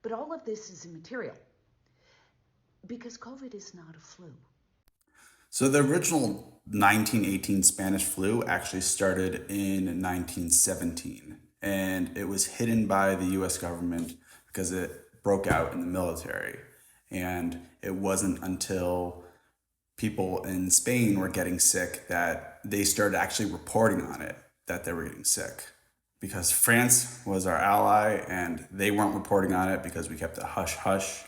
But all of this is immaterial because COVID is not a flu. So the original 1918 Spanish flu actually started in 1917, and it was hidden by the US government because it broke out in the military. And it wasn't until people in Spain were getting sick that they started actually reporting on it that they were getting sick. Because France was our ally and they weren't reporting on it because we kept it hush hush.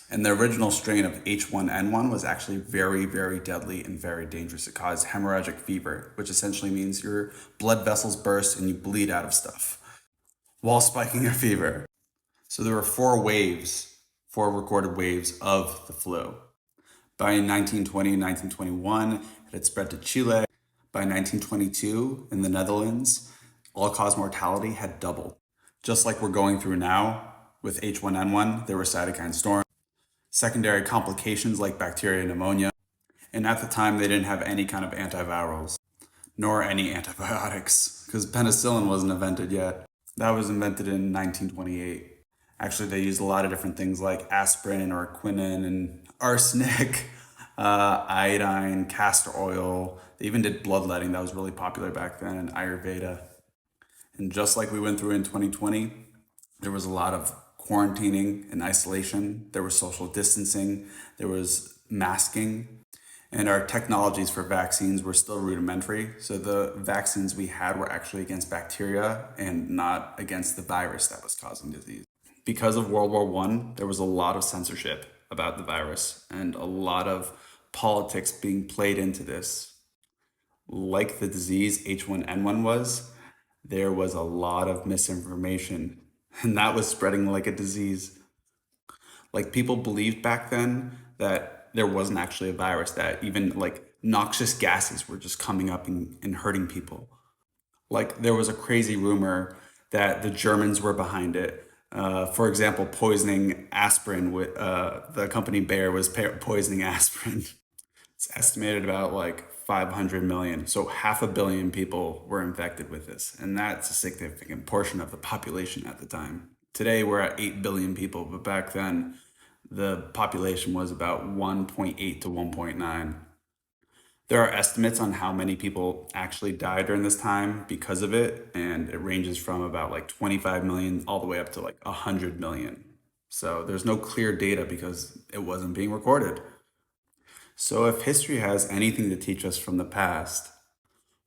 And the original strain of H1N1 was actually very, very deadly and very dangerous. It caused hemorrhagic fever, which essentially means your blood vessels burst and you bleed out of stuff while spiking a fever. So there were four recorded waves of the flu. By 1920 and 1921, it had spread to Chile. By 1922, in the Netherlands, all-cause mortality had doubled. Just like we're going through now with H1N1, there were cytokine storms, secondary complications like bacteria pneumonia, and at the time they didn't have any kind of antivirals, nor any antibiotics, because penicillin wasn't invented yet. That was invented in 1928. Actually, they used a lot of different things like aspirin or quinine and arsenic, iodine, castor oil. They even did bloodletting. That was really popular back then, and Ayurveda. And just like we went through in 2020, there was a lot of quarantining and isolation. There was social distancing. There was masking. And our technologies for vaccines were still rudimentary. So the vaccines we had were actually against bacteria and not against the virus that was causing disease. Because of World War I, there was a lot of censorship about the virus and a lot of politics being played into this. Like the disease H1N1 was, there was a lot of misinformation, and that was spreading like a disease. Like people believed back then that there wasn't actually a virus, that even like noxious gases were just coming up and hurting people. Like there was a crazy rumor that the Germans were behind it. For example, poisoning aspirin with the company Bayer was poisoning aspirin. It's estimated about like 500 million. So half a billion people were infected with this. And that's a significant portion of the population at the time. Today we're at 8 billion people, but back then the population was about 1.8 to 1.9. There are estimates on how many people actually died during this time because of it, and it ranges from about like 25 million all the way up to like 100 million. So there's no clear data because it wasn't being recorded. So if history has anything to teach us from the past,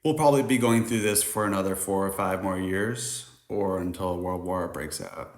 we'll probably be going through this for another 4 or 5 more years or until a world war breaks out.